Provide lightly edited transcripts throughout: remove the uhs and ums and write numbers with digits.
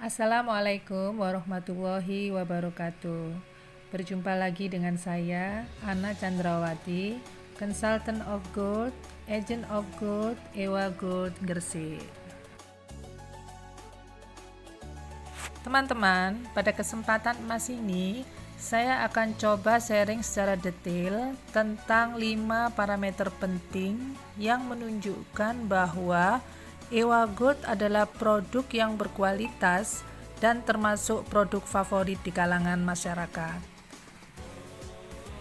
Assalamualaikum warahmatullahi wabarakatuh. Berjumpa lagi dengan saya, Ana Chandrawati, Consultant of Gold, Agent of Gold, Ewa Gold Gresik. Teman-teman, pada kesempatan emas ini, saya akan coba sharing secara detail tentang 5 parameter penting yang menunjukkan bahwa Ewa Gold adalah produk yang berkualitas dan termasuk produk favorit di kalangan masyarakat.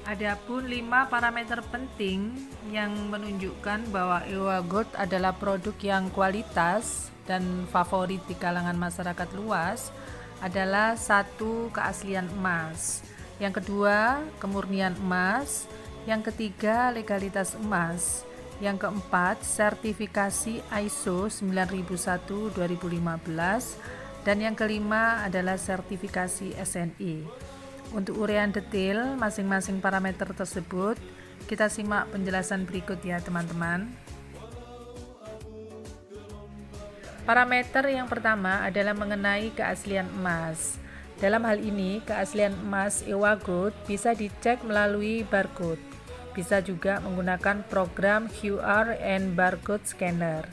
Adapun 5 parameter penting yang menunjukkan bahwa Ewa Gold adalah produk yang kualitas dan favorit di kalangan masyarakat luas adalah 1. Keaslian emas, yang kedua kemurnian emas, yang ketiga legalitas emas, yang keempat, sertifikasi ISO 9001-2015, dan yang kelima adalah sertifikasi SNI. Untuk uraian detail masing-masing parameter tersebut, kita simak penjelasan berikut ya teman-teman. Parameter yang pertama adalah mengenai keaslian emas. Dalam hal ini, keaslian emas Ewa Gold bisa dicek melalui barcode. Bisa juga menggunakan program QR and barcode scanner.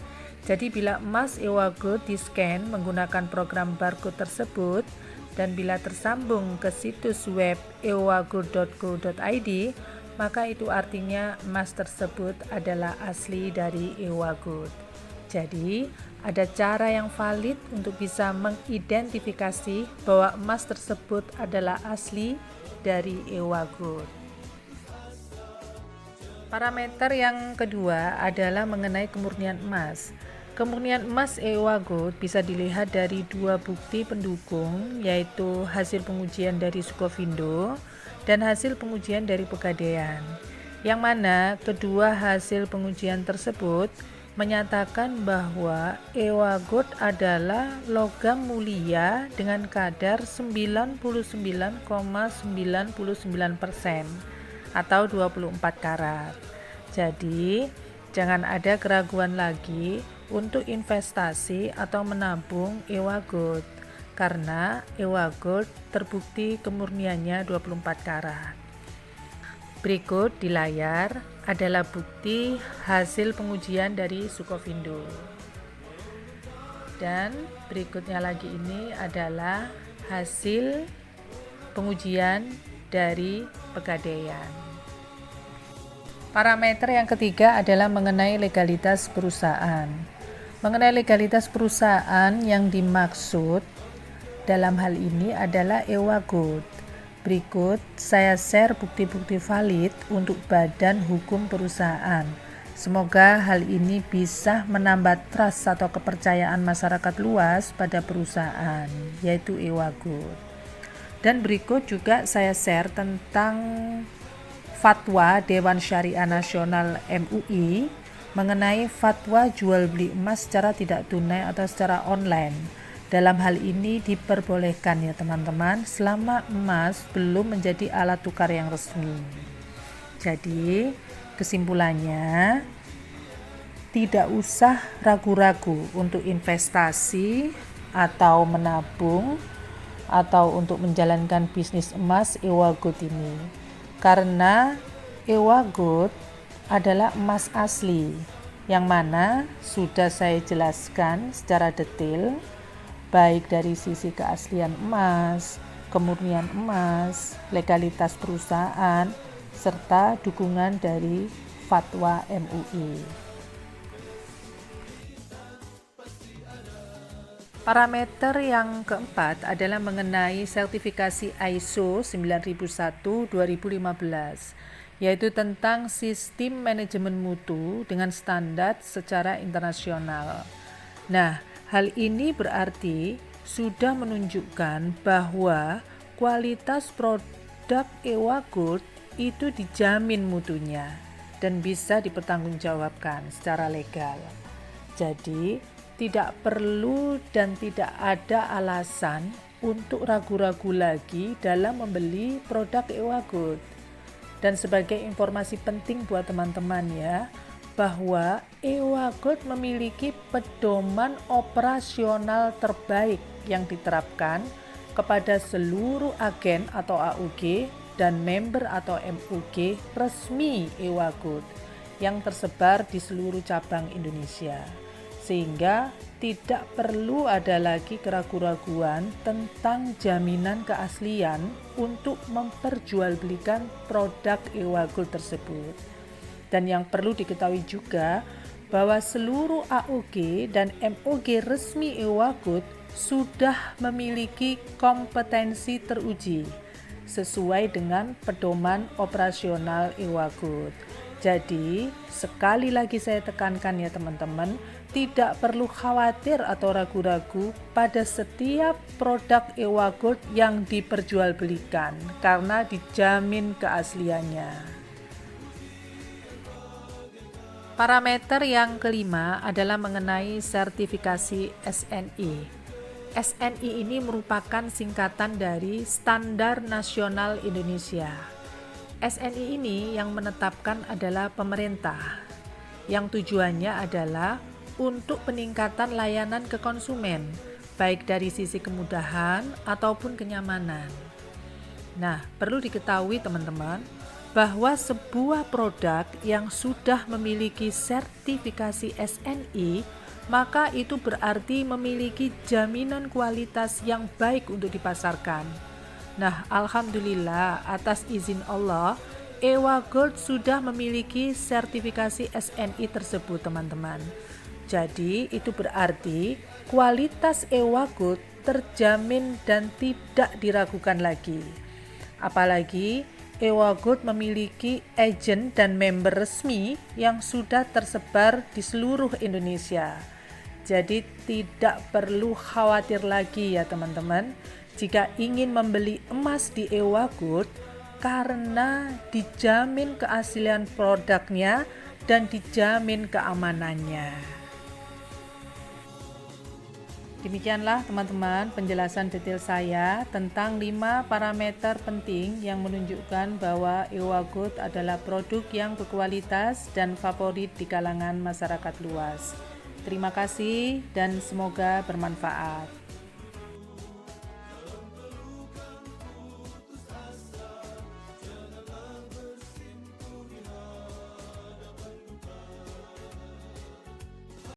Jadi bila emas Ewa Gold di-scan menggunakan program barcode tersebut dan bila tersambung ke situs web ewagold.co.id, maka itu artinya emas tersebut adalah asli dari Ewa Gold. Jadi, ada cara yang valid untuk bisa mengidentifikasi bahwa emas tersebut adalah asli dari Ewa Gold. Parameter yang kedua adalah mengenai kemurnian emas. Kemurnian emas Ewa Gold bisa dilihat dari 2 bukti pendukung, yaitu hasil pengujian dari Sukovindo dan hasil pengujian dari Pegadaian. Yang mana kedua hasil pengujian tersebut menyatakan bahwa Ewa Gold adalah logam mulia dengan kadar 99,99% atau 24 karat. Jadi, jangan ada keraguan lagi untuk investasi atau menabung Ewa Gold karena Ewa Gold terbukti kemurniannya 24 karat. Berikut di layar adalah bukti hasil pengujian dari Sukovindo. Dan berikutnya lagi ini adalah hasil pengujian dari Pegadaian. Parameter yang ketiga adalah mengenai legalitas perusahaan. Mengenai legalitas perusahaan yang dimaksud dalam hal ini adalah Ewa Gold. Berikut saya share bukti-bukti valid untuk badan hukum perusahaan. Semoga hal ini bisa menambah trust atau kepercayaan masyarakat luas pada perusahaan, yaitu Ewa Gold. Dan berikut juga saya share tentang fatwa Dewan Syariah Nasional MUI mengenai fatwa jual beli emas secara tidak tunai atau secara online. Dalam hal ini diperbolehkan ya teman-teman selama emas belum menjadi alat tukar yang resmi. Jadi kesimpulannya tidak usah ragu-ragu untuk investasi atau menabung atau untuk menjalankan bisnis emas Ewa Gold ini. Karena Ewa Gold adalah emas asli yang mana sudah saya jelaskan secara detail baik dari sisi keaslian emas, kemurnian emas, legalitas perusahaan, serta dukungan dari fatwa MUI. Parameter yang keempat adalah mengenai sertifikasi ISO 9001-2015, yaitu tentang sistem manajemen mutu dengan standar secara internasional. Nah, hal ini berarti sudah menunjukkan bahwa kualitas produk Ewa Gold itu dijamin mutunya dan bisa dipertanggungjawabkan secara legal. Jadi, tidak perlu dan tidak ada alasan untuk ragu-ragu lagi dalam membeli produk Ewa Gold. Dan sebagai informasi penting buat teman-teman ya, bahwa EWA Gold memiliki pedoman operasional terbaik yang diterapkan kepada seluruh agen atau AUG dan member atau MUG resmi EWA Gold yang tersebar di seluruh cabang Indonesia, sehingga tidak perlu ada lagi keraguan-raguan tentang jaminan keaslian untuk memperjualbelikan produk EWA Gold tersebut. Dan yang perlu diketahui juga bahwa seluruh AUG dan MUG resmi EWA Gold sudah memiliki kompetensi teruji sesuai dengan pedoman operasional EWA Gold. Jadi, sekali lagi saya tekankan ya teman-teman, tidak perlu khawatir atau ragu-ragu pada setiap produk EWA Gold yang diperjualbelikan karena dijamin keasliannya. Parameter yang kelima adalah mengenai sertifikasi SNI. SNI ini merupakan singkatan dari Standar Nasional Indonesia. SNI ini yang menetapkan adalah pemerintah, yang tujuannya adalah untuk peningkatan layanan ke konsumen, baik dari sisi kemudahan ataupun kenyamanan. Nah, perlu diketahui teman-teman, bahwa sebuah produk yang sudah memiliki sertifikasi SNI, maka itu berarti memiliki jaminan kualitas yang baik untuk dipasarkan. Nah, alhamdulillah atas izin Allah, EWA Gold sudah memiliki sertifikasi SNI tersebut, teman-teman. Jadi, itu berarti kualitas EWA Gold terjamin dan tidak diragukan lagi. Apalagi EWA Gold memiliki agen dan member resmi yang sudah tersebar di seluruh Indonesia. Jadi tidak perlu khawatir lagi ya teman-teman jika ingin membeli emas di EWA Gold, karena dijamin keaslian produknya dan dijamin keamanannya. Demikianlah teman-teman penjelasan detail saya tentang 5 parameter penting yang menunjukkan bahwa EWA Gold adalah produk yang berkualitas dan favorit di kalangan masyarakat luas. Terima kasih dan semoga bermanfaat.